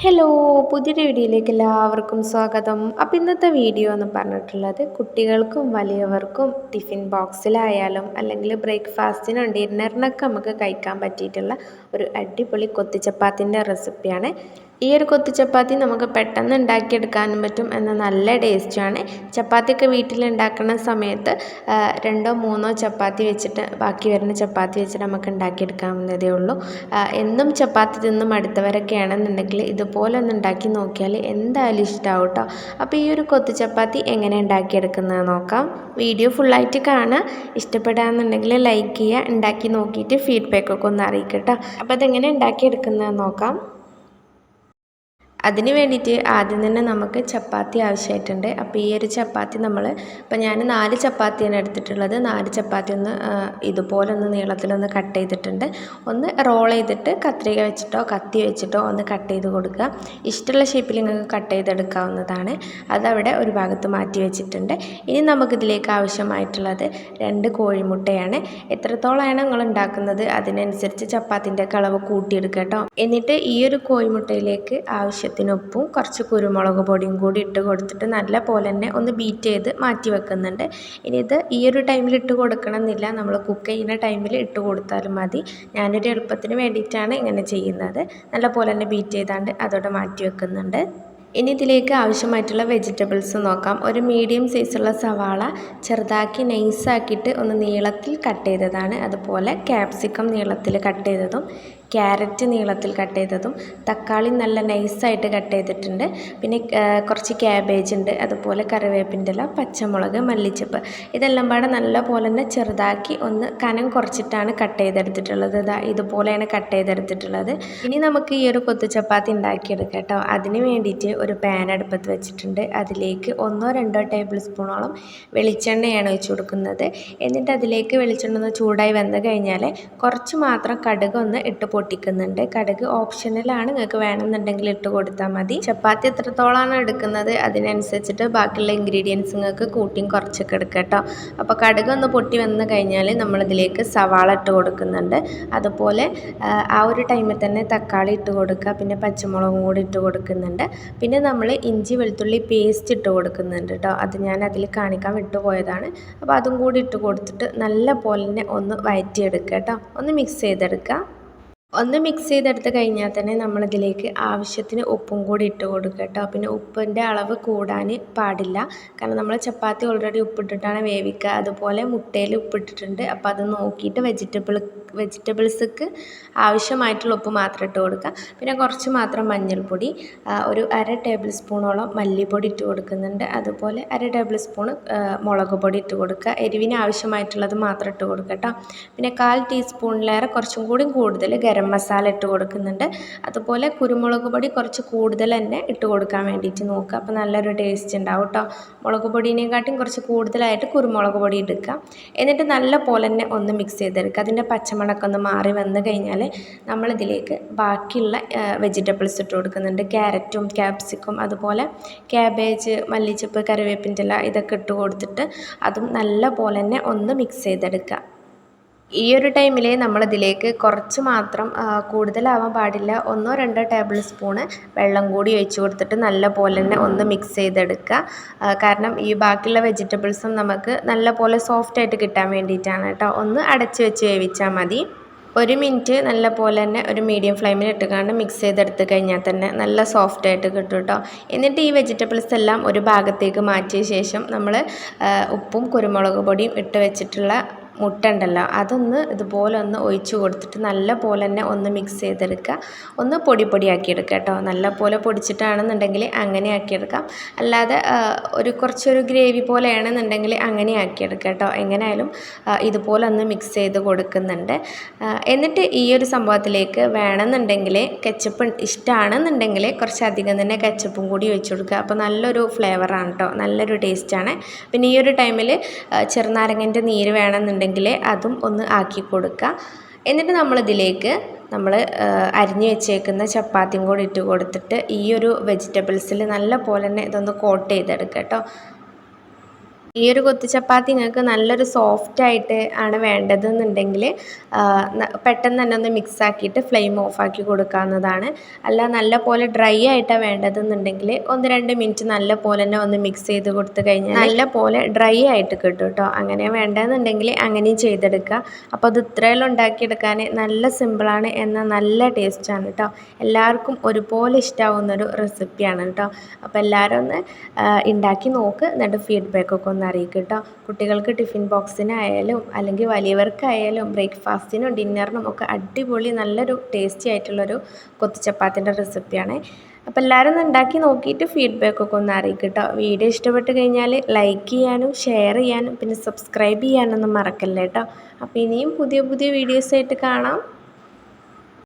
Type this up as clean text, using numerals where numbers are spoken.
Hello, പുതിയൊരു വീഡിയോയിലേക്ക് എല്ലാവർക്കും സ്വാഗതം. അപ്പോൾ ഇന്നത്തെ വീഡിയോ എന്ന് പറഞ്ഞിട്ടുള്ളത് കുട്ടികൾക്കും വലിയവർക്കും ടിഫിൻ ബോക്സിലായാലും അല്ലെങ്കിൽ ബ്രേക്ക്ഫാസ്റ്റിനും ഡിന്നറിനൊക്കെ നമുക്ക് കഴിക്കാൻ പറ്റിയിട്ടുള്ള ഒരു അടിപൊളി കൊത്തിച്ചപ്പാത്തിൻ്റെ റെസിപ്പിയാണ്. ഈ ഒരു കൊത്തി ചപ്പാത്തി നമുക്ക് പെട്ടെന്ന് ഉണ്ടാക്കിയെടുക്കാനും പറ്റും. എന്നാൽ നല്ല ടേസ്റ്റാണ്. ചപ്പാത്തിയൊക്കെ വീട്ടിലുണ്ടാക്കുന്ന സമയത്ത് രണ്ടോ മൂന്നോ ചപ്പാത്തി വെച്ചിട്ട് ബാക്കി വരുന്ന ചപ്പാത്തി വെച്ചിട്ട് നമുക്ക് ഉണ്ടാക്കിയെടുക്കാവുന്നതേ ഉള്ളൂ. എന്നും ചപ്പാത്തി തിന്നും അടുത്തവരൊക്കെ ആണെന്നുണ്ടെങ്കിൽ ഇതുപോലെ ഒന്ന് ഉണ്ടാക്കി നോക്കിയാൽ എന്തായാലും ഇഷ്ടമാവും കേട്ടോ. അപ്പോൾ ഈ ഒരു കൊത്തി ചപ്പാത്തി എങ്ങനെ ഉണ്ടാക്കിയെടുക്കുന്നത് നോക്കാം. വീഡിയോ ഫുള്ളായിട്ട് കാണുക. ഇഷ്ടപ്പെടാമെന്നുണ്ടെങ്കിൽ ലൈക്ക് ചെയ്യുക. ഉണ്ടാക്കി നോക്കിയിട്ട് ഫീഡ്ബാക്കൊക്കെ ഒന്ന് അറിയിക്കുക കേട്ടോ. അപ്പോൾ അതെങ്ങനെ ഉണ്ടാക്കിയെടുക്കുന്നത് നോക്കാം. അതിന് വേണ്ടിയിട്ട് ആദ്യം തന്നെ നമുക്ക് ചപ്പാത്തി ആവശ്യമായിട്ടുണ്ട്. അപ്പോൾ ഈ ഒരു ചപ്പാത്തി ഇപ്പോൾ ഞാൻ 4 ചപ്പാത്തിയാണ് എടുത്തിട്ടുള്ളത്. 4 ചപ്പാത്തി ഇതുപോലെ നീളത്തിലൊന്ന് കട്ട് ചെയ്തിട്ടുണ്ട്. ഒന്ന് റോൾ ചെയ്തിട്ട് കത്രിക വെച്ചിട്ടോ കത്തി വെച്ചിട്ടോ ഒന്ന് കട്ട് ചെയ്ത് കൊടുക്കുക. ഇഷ്ടമുള്ള ഷേപ്പിൽ നിങ്ങൾക്ക് കട്ട് ചെയ്തെടുക്കാവുന്നതാണ്. അതവിടെ ഒരു ഭാഗത്ത് മാറ്റി വെച്ചിട്ടുണ്ട്. ഇനി നമുക്കിതിലേക്ക് ആവശ്യമായിട്ടുള്ളത് 2 കോഴിമുട്ടയാണ്. എത്രത്തോളമാണ് നിങ്ങൾ ഉണ്ടാക്കുന്നത് അതിനനുസരിച്ച് ചപ്പാത്തിൻ്റെ അളവ് കൂട്ടിയെടുക്കുക കേട്ടോ. എന്നിട്ട് ഈ ഒരു കോഴിമുട്ടയിലേക്ക് ഉപ്പും കുറച്ച് കുരുമുളക് പൊടിയും കൂടി ഇട്ട് കൊടുത്തിട്ട് നല്ല പോലെ തന്നെ ഒന്ന് ബീറ്റ് ചെയ്ത് മാറ്റി വെക്കുന്നുണ്ട്. ഇനി ഇത് ഈ ഒരു ടൈമിൽ ഇട്ട് കൊടുക്കണം എന്നില്ല, നമ്മൾ കുക്ക് ചെയ്യുന്ന ടൈമിൽ ഇട്ട് കൊടുത്താലും മതി. ഞാനൊരു എളുപ്പത്തിന് വേണ്ടിയിട്ടാണ് ഇങ്ങനെ ചെയ്യുന്നത്. നല്ല പോലെ തന്നെ ബീറ്റ് ചെയ്താണ്ട് അതോടെ മാറ്റി വെക്കുന്നുണ്ട്. ഇനി ഇതിലേക്ക് ആവശ്യമായിട്ടുള്ള വെജിറ്റബിൾസ് നോക്കാം. ഒരു മീഡിയം സൈസുള്ള സവാള ചെറുതാക്കി നൈസാക്കിയിട്ട് ഒന്ന് നീളത്തിൽ കട്ട് ചെയ്തതാണ്. അതുപോലെ ക്യാപ്സിക്കം നീളത്തിൽ കട്ട് ചെയ്തതും ക്യാരറ്റ് നീളത്തിൽ കട്ട് ചെയ്തതും തക്കാളി നല്ല നൈസായിട്ട് കട്ട് ചെയ്തിട്ടുണ്ട്. പിന്നെ കുറച്ച് ക്യാബേജ് ഉണ്ട്, അതുപോലെ കറിവേപ്പിൻ്റെ ഇല, പച്ചമുളക്, മല്ലിച്ചപ്പ് ഇതെല്ലാം പാടെ നല്ല പോലെ തന്നെ ചെറുതാക്കി ഒന്ന് കനം കുറച്ചിട്ടാണ് കട്ട് ചെയ്തെടുത്തിട്ടുള്ളത്. ഇതുപോലെയാണ് കട്ട് ചെയ്തെടുത്തിട്ടുള്ളത്. ഇനി നമുക്ക് ഈ ഒരു കൊത്തു ചപ്പാത്തി ഉണ്ടാക്കിയെടുക്കാം കേട്ടോ. അതിന് വേണ്ടിയിട്ട് ഒരു പാൻ അടുപ്പത്ത് വെച്ചിട്ടുണ്ട്. അതിലേക്ക് 1-2 ടേബിൾ സ്പൂണോളം വെളിച്ചെണ്ണയാണ് ഒഴിച്ച് കൊടുക്കുന്നത്. എന്നിട്ട് അതിലേക്ക് വെളിച്ചെണ്ണ ഒന്ന് ചൂടായി വന്നു കഴിഞ്ഞാൽ കുറച്ച് മാത്രം കടുക് ഒന്ന് ഇട്ട് പൊട്ടിക്കുന്നുണ്ട്. കടുക് ഓപ്ഷണലാണ്, നിങ്ങൾക്ക് വേണമെന്നുണ്ടെങ്കിൽ ഇട്ട് കൊടുത്താൽ മതി. ചപ്പാത്തി എത്രത്തോളമാണ് എടുക്കുന്നത് അതിനനുസരിച്ചിട്ട് ബാക്കിയുള്ള ഇൻഗ്രീഡിയൻസ് നിങ്ങൾക്ക് കൂട്ടിയും കുറച്ചൊക്കെ എടുക്കുക കേട്ടോ. അപ്പോൾ കടുക് ഒന്ന് പൊട്ടി വന്നു കഴിഞ്ഞാൽ നമ്മളിതിലേക്ക് സവാള ഇട്ട് കൊടുക്കുന്നുണ്ട്. അതുപോലെ ആ ഒരു ടൈമിൽ തന്നെ തക്കാളി ഇട്ട് കൊടുക്കുക. പിന്നെ പച്ചമുളകും കൂടി ഇട്ട് കൊടുക്കുന്നുണ്ട്. പിന്നെ നമ്മൾ ഇഞ്ചി വെളുത്തുള്ളി പേസ്റ്റ് ഇട്ട് കൊടുക്കുന്നുണ്ട് കേട്ടോ. അത് ഞാൻ അതിൽ കാണിക്കാൻ വിട്ടുപോയതാണ്. അപ്പോൾ അതും കൂടി ഇട്ട് കൊടുത്തിട്ട് നല്ല പോലെ തന്നെ ഒന്ന് വഴറ്റിയെടുക്കുക കേട്ടോ. ഒന്ന് മിക്സ് ചെയ്തെടുക്കുക. ഒന്ന് മിക്സ് ചെയ്തെടുത്ത് കഴിഞ്ഞാൽ തന്നെ നമ്മളിതിലേക്ക് ആവശ്യത്തിന് ഉപ്പും കൂടി ഇട്ട് കൊടുക്കുക കേട്ടോ. പിന്നെ ഉപ്പിൻ്റെ അളവ് കൂടാൻ പാടില്ല, കാരണം നമ്മൾ ചപ്പാത്തി ഓൾറെഡി ഉപ്പിട്ടിട്ടാണ് വേവിക്കുക. അതുപോലെ മുട്ടയിൽ ഉപ്പിട്ടിട്ടുണ്ട്. അപ്പോൾ അത് നോക്കിയിട്ട് വെജിറ്റബിൾസ്ക്ക് ആവശ്യമായിട്ടുള്ള ഉപ്പ് മാത്രം ഇട്ട് കൊടുക്കുക. പിന്നെ കുറച്ച് മാത്രം മഞ്ഞൾപ്പൊടി, ഒരു 1/2 ടേബിൾ സ്പൂണോളം മല്ലിപ്പൊടി ഇട്ട് കൊടുക്കുന്നുണ്ട്. അതുപോലെ 1/2 ടേബിൾ സ്പൂൺ മുളക് പൊടി ഇട്ട് കൊടുക്കുക. എരിവിന് ആവശ്യമായിട്ടുള്ളത് മാത്രം ഇട്ട് കൊടുക്കുക കേട്ടോ. പിന്നെ 1/4 ടീസ്പൂണിലേറെ കുറച്ചും കൂടി കൂടുതൽ ഗരം മസാല ഇട്ട് കൊടുക്കുന്നുണ്ട്. അതുപോലെ കുരുമുളക് പൊടി കുറച്ച് കൂടുതൽ തന്നെ ഇട്ട് കൊടുക്കാൻ വേണ്ടിയിട്ട് നോക്കുക. അപ്പോൾ നല്ലൊരു ടേസ്റ്റ് ഉണ്ടാവും കേട്ടോ. മുളക് പൊടിയേക്കാട്ടും കുറച്ച് കൂടുതലായിട്ട് കുരുമുളക് പൊടി എടുക്കുക. എന്നിട്ട് നല്ല പോലെ തന്നെ ഒന്ന് മിക്സ് ചെയ്തെടുക്കുക. അതിൻ്റെ പച്ചമണമൊക്കെ ഒന്ന് മാറി വന്നു കഴിഞ്ഞാൽ നമ്മളിതിലേക്ക് ബാക്കിയുള്ള വെജിറ്റബിൾസ് ഇട്ട് കൊടുക്കുന്നുണ്ട്. ക്യാരറ്റും ക്യാപ്സിക്കും അതുപോലെ ക്യാബേജ്, മല്ലിച്ചപ്പ്, കറിവേപ്പിൻ്റെ ഇല ഇതൊക്കെ ഇട്ട് കൊടുത്തിട്ട് അതും നല്ല പോലെ തന്നെ ഒന്ന് മിക്സ് ചെയ്തെടുക്കുക. ഈ ഒരു ടൈമിൽ നമ്മളിതിലേക്ക് കുറച്ച് മാത്രം, കൂടുതലാവാൻ പാടില്ല, 1-2 ടേബിൾ സ്പൂണ് വെള്ളം കൂടി ഒഴിച്ച് കൊടുത്തിട്ട് നല്ല പോലെ തന്നെ ഒന്ന് മിക്സ് ചെയ്തെടുക്കുക. കാരണം ഈ ബാക്കിയുള്ള വെജിറ്റബിൾസും നമുക്ക് നല്ല പോലെ സോഫ്റ്റായിട്ട് കിട്ടാൻ വേണ്ടിയിട്ടാണ് കേട്ടോ. ഒന്ന് അടച്ച് വെച്ച് വേവിച്ചാൽ മതി. 1 മിനിറ്റ് നല്ല പോലെ തന്നെ ഒരു മീഡിയം ഫ്ലെയിമിൽ ഇട്ടുകൊണ്ട് മിക്സ് ചെയ്തെടുത്ത് കഴിഞ്ഞാൽ തന്നെ നല്ല സോഫ്റ്റായിട്ട് കിട്ടും കേട്ടോ. എന്നിട്ട് ഈ വെജിറ്റബിൾസ് എല്ലാം ഒരു ഭാഗത്തേക്ക് മാറ്റിയ ശേഷം നമ്മൾ ഉപ്പും കുരുമുളക് പൊടിയും ഇട്ട് വെച്ചിട്ടുള്ള മുട്ട ഉണ്ടല്ലോ അതൊന്ന് ഇതുപോലെ ഒന്ന് ഒഴിച്ച് കൊടുത്തിട്ട് നല്ല പോലെ തന്നെ ഒന്ന് മിക്സ് ചെയ്തെടുക്കുക. ഒന്ന് പൊടിയാക്കി എടുക്കുക കേട്ടോ. നല്ല പോലെ പൊടിച്ചിട്ടാണെന്നുണ്ടെങ്കിൽ അങ്ങനെ ആക്കിയെടുക്കാം. അല്ലാതെ കുറച്ചൊരു ഗ്രേവി പോലെയാണെന്നുണ്ടെങ്കിൽ അങ്ങനെ ആക്കിയെടുക്കുക കേട്ടോ. എങ്ങനെയായാലും ഇതുപോലെ ഒന്ന് മിക്സ് ചെയ്ത് കൊടുക്കുന്നുണ്ട്. എന്നിട്ട് ഈ ഒരു സംഭവത്തിലേക്ക് വേണമെന്നുണ്ടെങ്കിൽ കെച്ചപ്പ് ഇഷ്ടമാണെന്നുണ്ടെങ്കിൽ കുറച്ചധികം തന്നെ കെച്ചപ്പും കൂടി ഒഴിച്ച് കൊടുക്കുക. അപ്പോൾ നല്ലൊരു ഫ്ലേവറാണ് കേട്ടോ, നല്ലൊരു ടേസ്റ്റാണ്. പിന്നെ ഈ ഒരു ടൈമിൽ ചെറുനാരങ്ങൻ്റെ നീര് വേണമെന്നുണ്ടെങ്കിൽ അതും ഒന്ന് ആക്കി കൊടുക്കുക. എന്നിട്ട് നമ്മളിതിലേക്ക് അരിഞ്ഞു വെച്ചേക്കുന്ന ചപ്പാത്തിയും കൂടി ഇട്ട് കൊടുത്തിട്ട് ഈ ഒരു വെജിറ്റബിൾസിൽ നല്ല പോലെ തന്നെ ഇതൊന്ന് കോട്ട് ചെയ്തെടുക്കുക കേട്ടോ. ഈ ഒരു കൊത്തി ചപ്പാത്തി നിങ്ങൾക്ക് നല്ലൊരു സോഫ്റ്റായിട്ട് ആണ് വേണ്ടതെന്നുണ്ടെങ്കിൽ പെട്ടെന്ന് തന്നെ ഒന്ന് മിക്സ് ആക്കിയിട്ട് ഫ്ലെയിം ഓഫാക്കി കൊടുക്കാവുന്നതാണ്. അല്ല നല്ല പോലെ ഡ്രൈ ആയിട്ടാണ് വേണ്ടതെന്നുണ്ടെങ്കിൽ 1-2 മിനിറ്റ് നല്ല പോലെ തന്നെ ഒന്ന് മിക്സ് ചെയ്ത് കൊടുത്തു കഴിഞ്ഞാൽ നല്ല പോലെ ഡ്രൈ ആയിട്ട് കിട്ടും കേട്ടോ. അങ്ങനെ വേണ്ടതെന്നുണ്ടെങ്കിൽ അങ്ങനെയും ചെയ്തെടുക്കുക. അപ്പോൾ അത് ഇത്രയെല്ലാം ഉണ്ടാക്കിയെടുക്കാൻ നല്ല സിമ്പിളാണ്, എന്നാൽ നല്ല ടേസ്റ്റാണ് കേട്ടോ. എല്ലാവർക്കും ഒരുപോലെ ഇഷ്ടമാവുന്നൊരു റെസിപ്പിയാണ് കേട്ടോ. അപ്പോൾ എല്ലാവരും ഒന്ന് ഉണ്ടാക്കി നോക്ക്, എന്നിട്ട് ഫീഡ്ബാക്കൊക്കെ ഒന്ന് അറിയിക്കുക കേട്ടോ. കുട്ടികൾക്ക് ടിഫിൻ ബോക്സിനായാലും അല്ലെങ്കിൽ വലിയവർക്കായാലും ബ്രേക്ക്ഫാസ്റ്റിനും ഡിന്നറിനും ഒക്കെ അടിപൊളി നല്ലൊരു ടേസ്റ്റി ആയിട്ടുള്ളൊരു കൊത്തി ചപ്പാത്തിൻ്റെ റെസിപ്പിയാണ്. അപ്പോൾ എല്ലാവരും ഒന്ന് ഉണ്ടാക്കി നോക്കിയിട്ട് ഫീഡ്ബാക്കൊക്കെ ഒന്ന് അറിയിക്കുക കേട്ടോ. വീഡിയോ ഇഷ്ടപ്പെട്ട് കഴിഞ്ഞാൽ ലൈക്ക് ചെയ്യാനും ഷെയർ ചെയ്യാനും പിന്നെ സബ്സ്ക്രൈബ് ചെയ്യാനൊന്നും മറക്കല്ലേ കേട്ടോ. അപ്പോൾ ഇനിയും പുതിയ പുതിയ വീഡിയോസായിട്ട് കാണാം.